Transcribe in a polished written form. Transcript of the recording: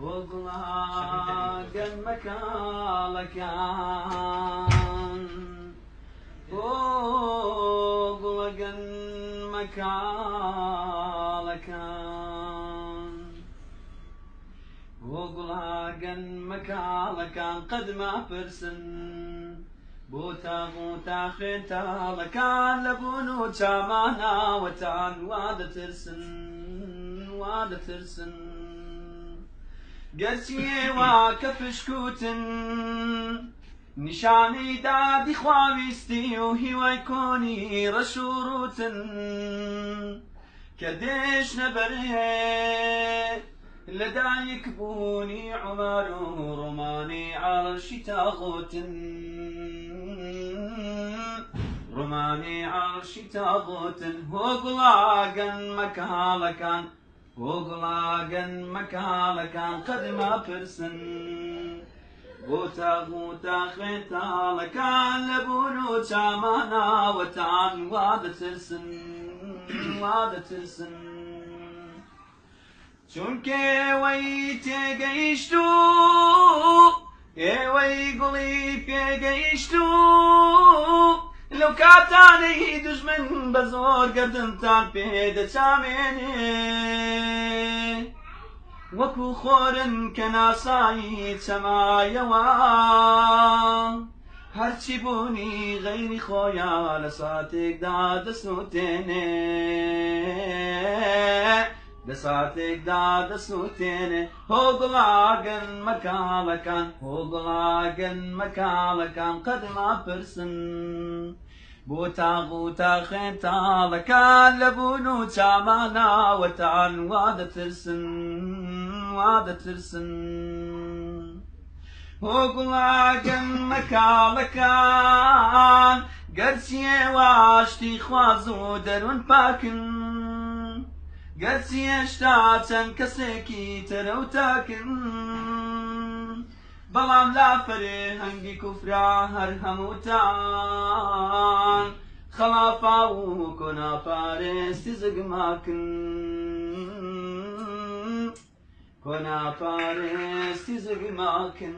وقلاقا مكالكان وقلاقا مكالكان وقلاقا مكالكان قد ما فرسن بوتا خيتا لكان لبونو تامانا وتان واد ترسن قرسي وكفشكوتن نشاني دادي خواويستي وهواي كوني رشوروتن كديش نبره لدايك بوني عمر روماني عرشي تاغوتن روماني عرشي تاغوتن وقلاقا مكالكان وقلاقا مكالكان قد ما فرسن بوتا خيتا لكان لبونو تامانا وتان واد ترسن چونكي وي تيقيشتو وي قلي بيقيشتو لو كاتاني دجمن بزور قدمتان بيدا چاميني وكو خورن كناساي تمايوا هرچي بوني غيري خويا لساتك دا دسوتيني هوغلاقا مكالكان قد ما فرسن بوتا خيتا لكان لبونو تامانا وتعن واد ترسن هوغلاقا مكالكان قرسي واشتي خوازو درون باكن قرسي اشتاعتن كسيكي تروتاكن بلام لا فري هنگي كفرا هر هموتان خلافا وكنا فارس زقماكن كنا فارس زقماكن